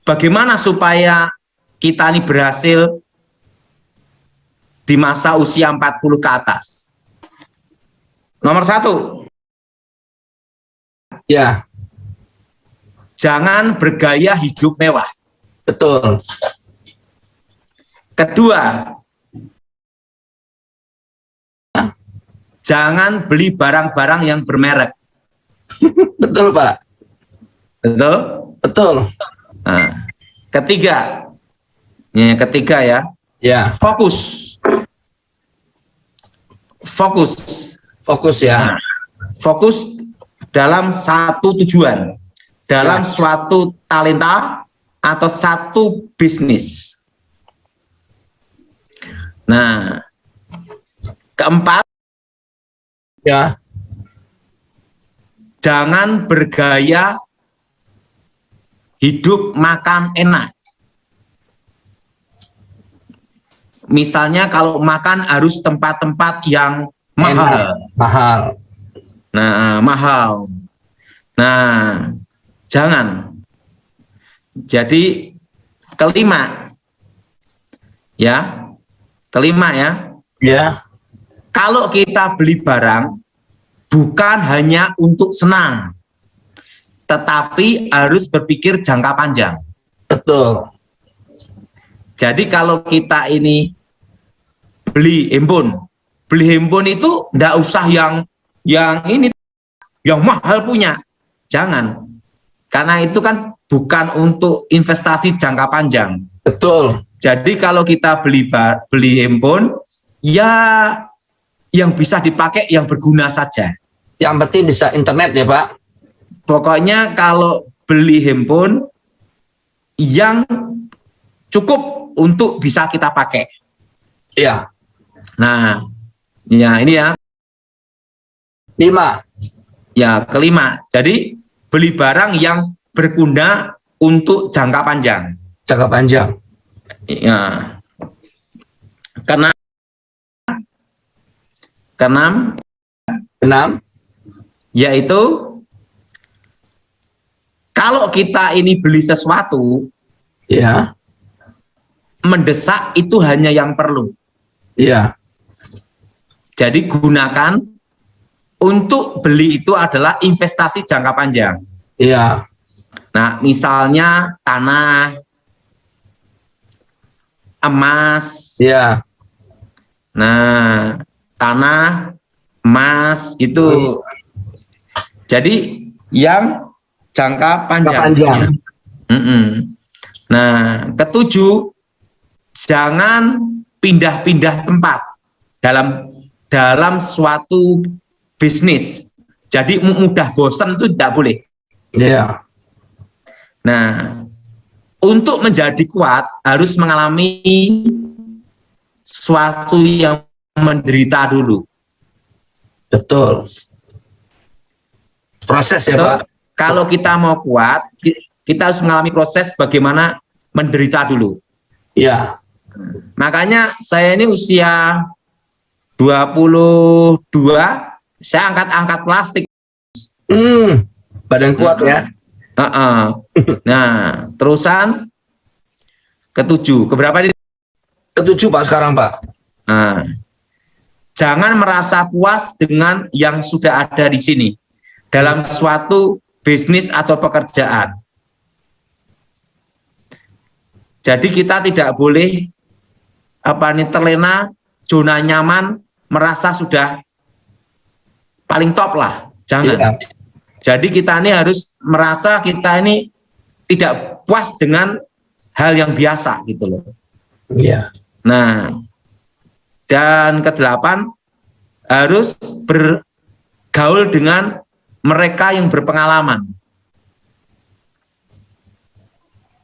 bagaimana supaya kita ini berhasil di masa usia 40 ke atas? Nomor 1. Ya. Jangan bergaya hidup mewah. Betul. Kedua, jangan beli barang-barang yang bermerek. Betul, Pak. Betul? Betul. Nah, ketiga. Yang ketiga ya. Ya. Fokus. Fokus. Fokus ya. Nah, fokus dalam satu tujuan. Dalam suatu talenta atau satu bisnis. Nah, keempat, Ya. jangan bergaya hidup makan enak. Misalnya kalau makan harus tempat-tempat yang mahal. Mahal. Nah, mahal. Nah, jangan. Jadi kelima ya. Kelima ya. Ya. Kalau kita beli barang bukan hanya untuk senang, tetapi harus berpikir jangka panjang. Betul. Jadi kalau kita ini beli handphone itu enggak usah yang ini yang mahal punya. Jangan. Karena itu kan bukan untuk investasi jangka panjang. Betul. Jadi kalau kita beli handphone ya yang bisa dipakai yang berguna saja. Yang penting bisa internet ya, Pak. Pokoknya kalau beli handphone yang cukup untuk bisa kita pakai. Iya. Nah, ya ini ya. 5. Ya, kelima. Jadi beli barang yang berguna untuk jangka panjang. Jangka panjang. Ya. Keenam, 6. yaitu kalau kita ini beli sesuatu, Ya. mendesak itu hanya yang perlu. Iya. Jadi gunakan untuk beli itu adalah investasi jangka panjang. Iya. Nah, misalnya tanah, emas. Iya. Nah, tanah, emas itu. Jadi yang jangka panjang. Nah, ketujuh, jangan pindah-pindah tempat dalam suatu bisnis. Jadi mudah bosan itu tidak boleh. Iya. Nah, untuk menjadi kuat harus mengalami suatu yang menderita dulu. Betul. Proses ya, Pak. Kalau kita mau kuat, kita harus mengalami proses bagaimana menderita dulu. Iya. Makanya saya ini usia 22, saya angkat plastik. Badan kuat ya. Nah, terusan ketujuh. Keberapa ini? Ketujuh, Pak, sekarang, Pak. Nah, jangan merasa puas dengan yang sudah ada di sini dalam suatu bisnis atau pekerjaan. Jadi kita tidak boleh terlena zona nyaman, merasa sudah paling top lah. Jangan. Iya. Jadi kita ini harus merasa kita ini tidak puas dengan hal yang biasa gitu loh. Iya. Nah, dan kedelapan, harus bergaul dengan mereka yang berpengalaman.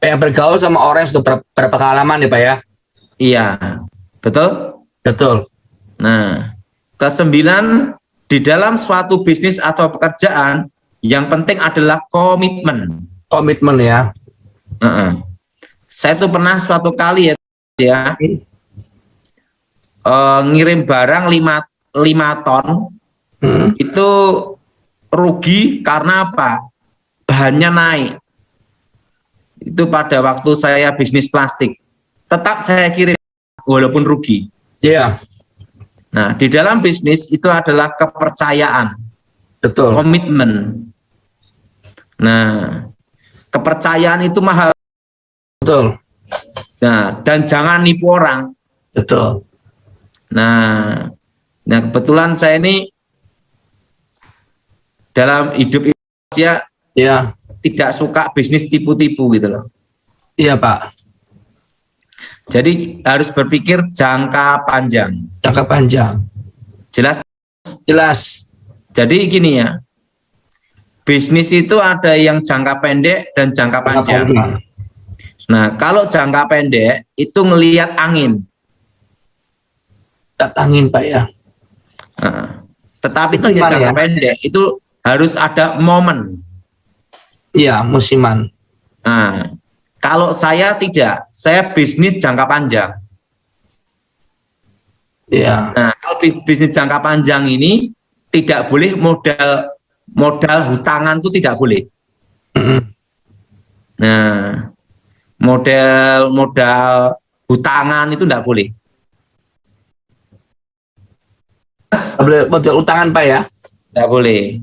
Bergaul sama orang yang sudah berpengalaman ya, Pak ya? Iya, betul? Betul. Nah, kesembilan, di dalam suatu bisnis atau pekerjaan, yang penting adalah komitmen. Komitmen ya. Saya tuh pernah suatu kali ya, ngirim barang 5 ton, itu rugi karena apa? Bahannya naik. itu pada waktu saya bisnis plastik. Tetap saya kirim walaupun rugi. Iya, Nah, di dalam bisnis itu adalah kepercayaan, betul. komitmen. Nah, kepercayaan itu mahal. Betul. Nah, dan jangan nipu orang. Betul. Nah, kebetulan saya ini dalam hidup ya Iya. tidak suka bisnis tipu-tipu gitu loh. Iya, Pak. Jadi harus berpikir jangka panjang. Jangka panjang. Jelas? Jelas. Jadi gini ya, bisnis itu ada yang jangka pendek dan jangka panjang. Nah, kalau jangka pendek itu ngelihat angin. Lihat angin, Pak ya. Nah, tetapi itu Musiman, jangka ya? pendek itu harus ada momen. Iya, musiman. Nah, kalau saya tidak, saya bisnis jangka panjang. Iya. Nah, kalau bisnis jangka panjang ini tidak boleh modal hutangan itu tidak boleh. Nah, modal hutangan itu tidak boleh. Boleh modal utangan, Pak ya? Tidak boleh.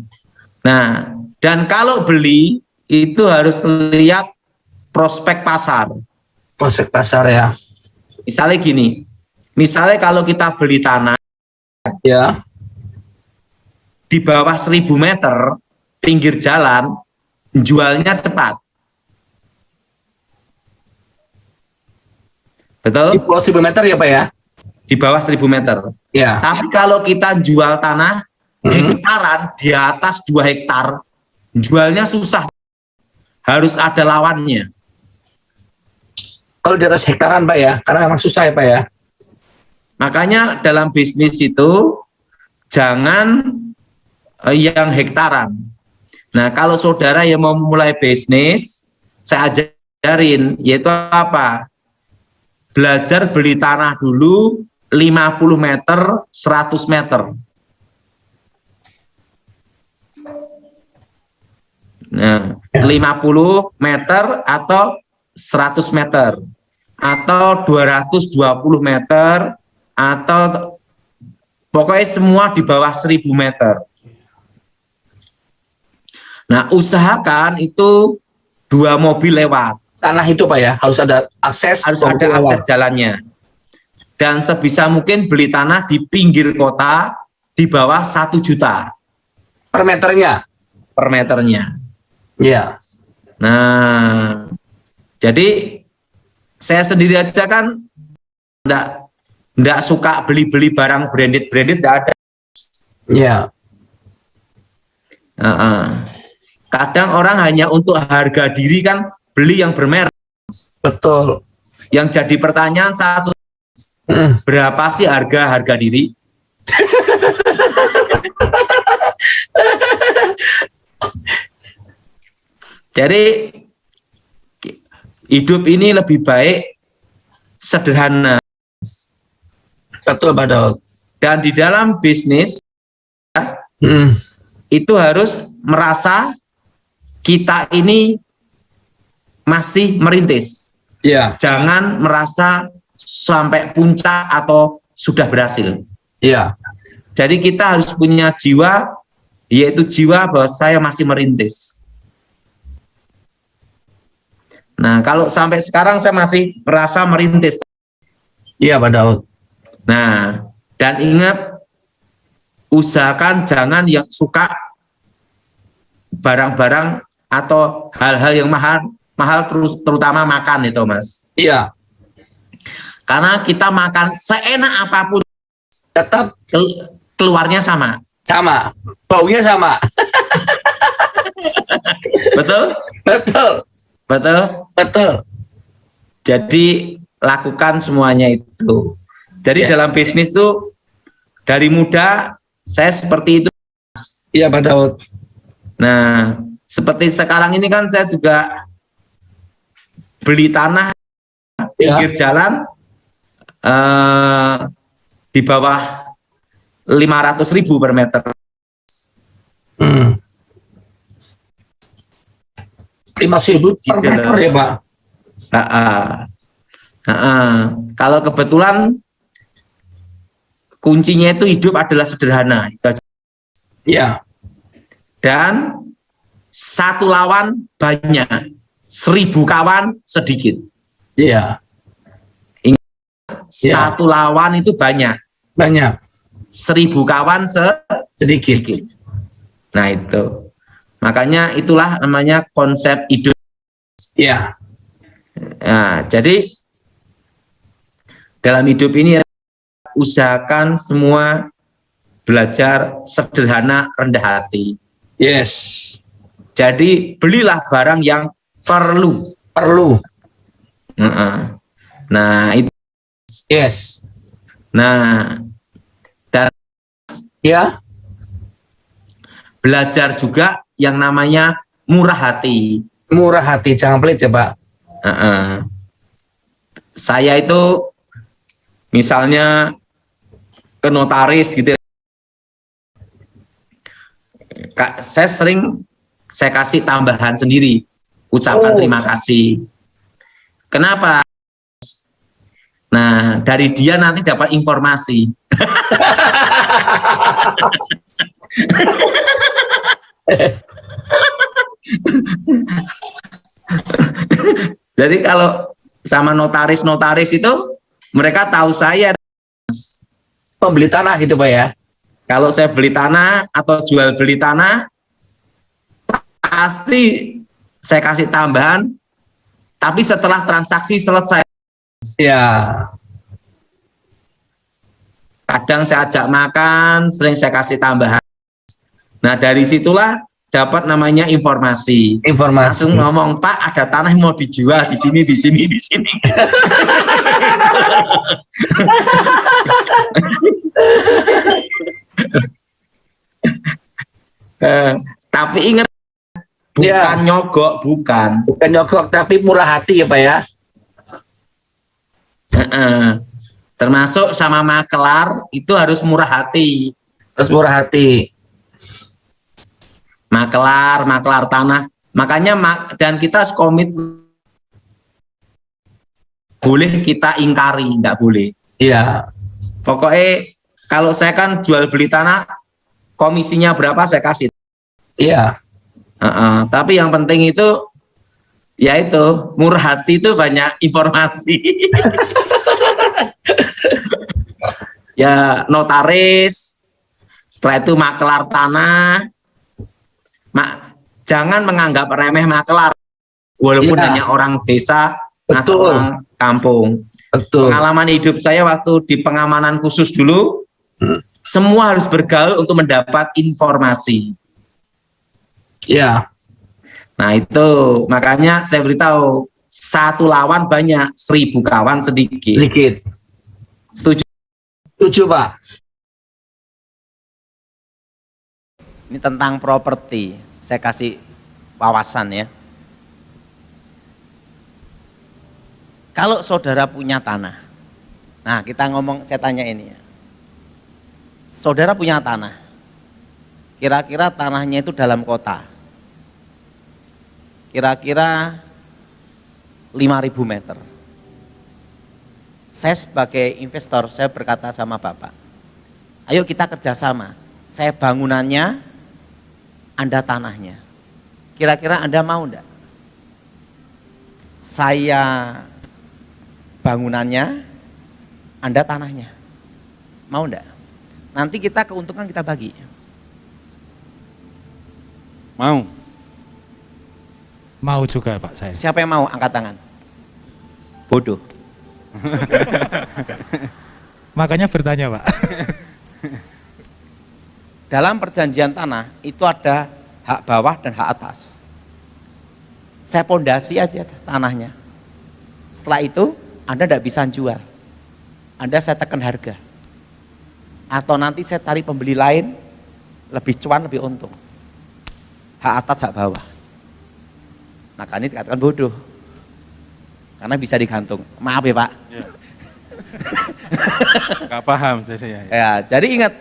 Nah, dan kalau beli itu harus lihat prospek pasar. Prospek pasar ya. Misalnya gini, misalnya kalau kita beli tanah Ya. di bawah 1000 meter pinggir jalan, jualnya cepat. Betul? Di bawah 1000 meter ya, Pak ya? Di bawah 1000 meter. Ya. Tapi kalau kita jual tanah hektaran di atas 2 hektar, jualnya susah. Harus ada lawannya. Kalau di atas hektaran, Pak ya? Karena memang susah ya, Pak ya? Makanya dalam bisnis itu jangan yang hektaran. Nah, kalau saudara yang mau mulai bisnis, saya ajarin, yaitu apa? Belajar beli tanah dulu 50 meter, 100 meter. Nah, 50 meter atau 100 meter atau 220 meter atau pokoknya semua di bawah 1000 meter. Nah, usahakan itu 2 mobil lewat. Tanah itu, Pak ya? Harus ada akses. Harus ada akses jalannya. Dan sebisa mungkin beli tanah di pinggir kota di bawah 1 juta. Per meternya? Per meternya. Iya. Nah, jadi saya sendiri aja kan enggak suka beli-beli barang branded enggak ada. Iya. Kadang orang hanya untuk harga diri kan beli yang bermerek. Betul. Yang jadi pertanyaan satu, berapa sih harga diri? Jadi hidup ini lebih baik sederhana. Betul, Pak Daud. Dan di dalam bisnis itu harus merasa kita ini masih merintis. Iya. Jangan merasa sampai puncak atau sudah berhasil. Iya. Jadi kita harus punya jiwa, yaitu jiwa bahwa saya masih merintis. Nah, kalau sampai sekarang saya masih merasa merintis. Iya, Pak Daud. Nah, dan ingat, usahakan jangan yang suka barang-barang atau hal-hal yang mahal terutama makan itu, Mas. Iya. Karena kita makan seenak apapun Tetap keluarnya sama. sama. Baunya sama. Betul? Betul. Betul? Betul. Jadi lakukan semuanya itu. Jadi dalam bisnis tuh dari muda saya seperti itu. Iya, Pak Daud. Nah, seperti sekarang ini kan saya juga beli tanah pinggir jalan di bawah 500.000 per meter. 5.000 per meter ya, Pak? Ah, ah. Ah, ah. Kalau kebetulan kuncinya itu hidup adalah sederhana. Itu aja. Iya, Dan satu lawan banyak, 1.000 kawan sedikit. iya, iya. Satu lawan itu banyak, Banyak, 1.000 kawan sedikit. sedikit. Nah itu, makanya itulah namanya konsep hidup. Iya, Nah, jadi dalam hidup ini usahakan semua belajar sederhana, rendah hati. yes. Jadi belilah barang yang perlu. Perlu, Nah itu. yes. Nah, dan Ya, belajar juga yang namanya murah hati. murah hati, jangan pelit ya Pak. Saya itu misalnya ke notaris gitu, saya sering saya kasih tambahan sendiri, ucapan terima kasih. Kenapa? Nah, dari dia nanti dapat informasi. Jadi kalau sama notaris-notaris itu mereka tahu saya. Pembeli tanah gitu Pak ya. Kalau saya beli tanah atau jual beli tanah, pasti saya kasih tambahan, tapi setelah transaksi selesai. Ya, Kadang saya ajak makan, sering saya kasih tambahan. Nah dari situlah dapat namanya informasi. informasi. Langsung ngomong, Pak ada tanah yang mau dijual di sini, di sini, di sini. Tapi ingat, bukan Ya. nyogok, bukan. Bukan nyogok tapi murah hati ya Pak ya. Termasuk sama makelar itu harus murah hati. Terus murah hati. Makelar tanah. Makanya dan kita komit, boleh kita ingkari, nggak boleh. Iya. Pokoknya kalau saya kan jual beli tanah, komisinya berapa saya kasih. Iya. Tapi yang penting itu, ya itu, murah hati itu banyak informasi. Ya notaris, setelah itu makelar tanah. Jangan menganggap remeh makelar, walaupun Ya. hanya orang desa Betul. atau orang kampung. Betul. Pengalaman hidup saya waktu di pengamanan khusus dulu, semua harus bergaul untuk mendapat informasi. Ya. Nah itu makanya saya beritahu, satu lawan banyak, 1.000 kawan sedikit. Sedikit. Setuju? Setuju Pak. Ini tentang properti, saya kasih wawasan ya. Kalau saudara punya tanah, nah kita ngomong, saya tanya ini ya. Saudara punya tanah, kira-kira tanahnya itu dalam kota, kira-kira 5.000 meter. Saya sebagai investor, saya berkata sama Bapak, ayo kita kerjasama, saya bangunannya, Anda tanahnya. Kira-kira Anda mau enggak? Saya bangunannya, Anda tanahnya. Mau enggak? Nanti kita keuntungan kita bagi. Mau. Mau juga Pak saya. Siapa yang mau angkat tangan? Bodoh. Makanya bertanya Pak. Dalam perjanjian tanah itu ada hak bawah dan hak atas. Saya pondasi aja tanahnya. Setelah itu Anda tidak bisa jual. Anda saya tekan harga. Atau nanti saya cari pembeli lain, lebih cuan, lebih untung. Hak atas, hak bawah. Makanya dikatakan bodoh. Karena bisa digantung. Maaf ya Pak. Ya. Gak paham jadi ya. Ya, jadi ingat,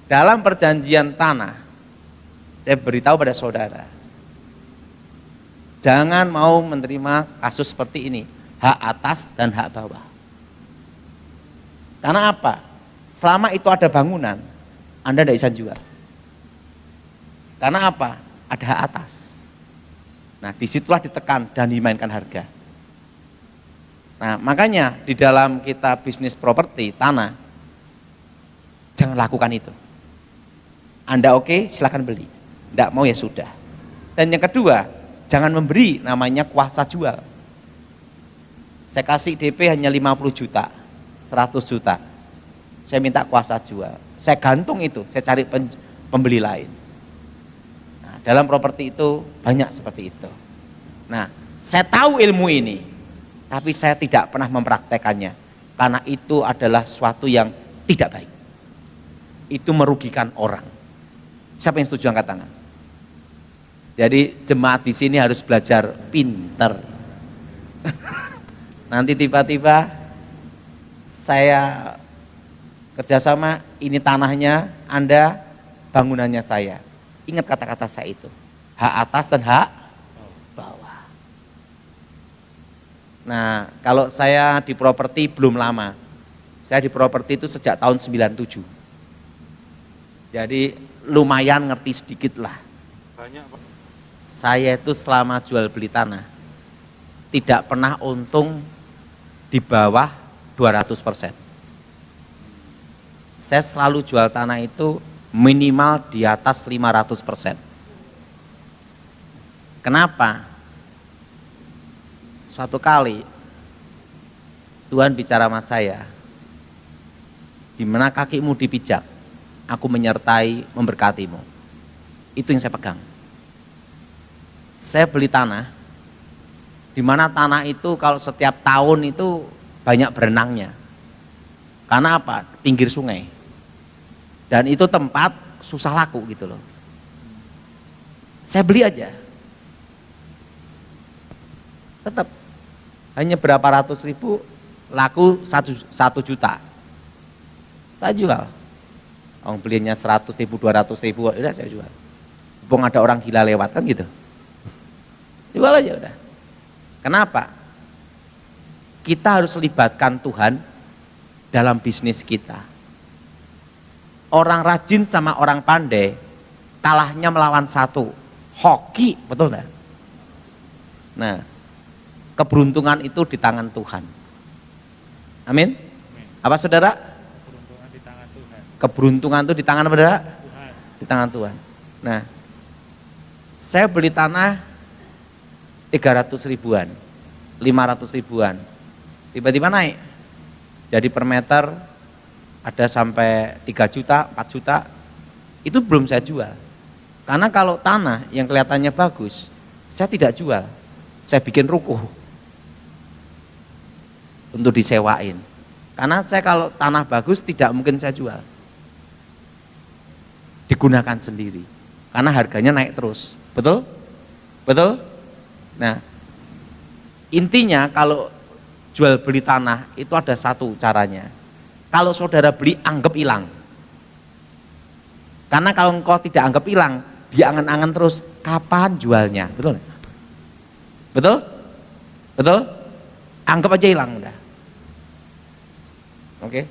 dalam perjanjian tanah, saya beritahu pada saudara, jangan mau menerima kasus seperti ini. hak atas dan hak bawah. Karena apa? Selama itu ada bangunan, Anda tidak bisa jual. Karena apa? Ada hak atas. Nah, disitulah ditekan dan dimainkan harga. Nah, makanya di dalam kita bisnis properti, tanah, jangan lakukan itu. Anda oke, silakan beli. Tidak mau ya sudah. Dan yang kedua, jangan memberi namanya kuasa jual. Saya kasih DP hanya 50 juta, 100 juta. Saya minta kuasa jual. Saya gantung itu, saya cari pembeli lain. Nah, dalam properti itu banyak seperti itu. Nah, saya tahu ilmu ini, tapi saya tidak pernah mempraktekannya. Karena itu adalah suatu yang tidak baik. Itu merugikan orang. Siapa yang setuju angkat tangan? Jadi jemaat di sini harus belajar pinter. Nanti tiba-tiba saya kerjasama, ini tanahnya Anda, bangunannya saya. Ingat kata-kata saya itu, hak atas dan hak bawah. Nah, kalau saya di properti belum lama. Saya di properti itu sejak tahun 97. Jadi lumayan ngerti sedikit lah. Banyak, Pak. Saya itu selama jual beli tanah tidak pernah untung di bawah 200%. Saya selalu jual tanah itu minimal di atas 500%. Kenapa? Suatu kali Tuhan bicara sama saya, di mana kakimu dipijak, aku menyertai memberkatimu. Itu yang saya pegang. Saya beli tanah, di mana tanah itu kalau setiap tahun itu banyak berenangnya. Karena apa? Pinggir sungai. Dan itu tempat susah laku gitu loh. Saya beli aja. Tetap hanya berapa ratus ribu, laku 1 juta. Saya jual. Orang belinya 100 ribu, 200 ribu, udah saya jual. Bung ada orang gila lewat kan gitu. Jual aja udah. Kenapa? Kita harus libatkan Tuhan dalam bisnis kita. Orang rajin sama orang pandai kalahnya melawan satu, hoki, betul enggak? Nah, keberuntungan itu di tangan Tuhan. Amin. Apa saudara? Keberuntungan di tangan Tuhan. Keberuntungan itu di tangan apa, saudara? Tuhan. Di tangan Tuhan. Nah, saya beli tanah 300 ribuan, 500 ribuan, tiba-tiba naik. Jadi per meter ada sampai 3 juta, 4 juta, itu belum saya jual. Karena kalau tanah yang kelihatannya bagus, saya tidak jual, saya bikin ruko untuk disewain. Karena saya kalau tanah bagus tidak mungkin saya jual, digunakan sendiri, karena harganya naik terus, betul? Betul? Nah, intinya kalau jual beli tanah itu ada satu caranya. Kalau saudara beli, anggap hilang. Karena kalau engkau tidak anggap hilang, dia angan-angan terus kapan jualnya, betul? Betul? Betul? Anggap aja hilang udah. Oke?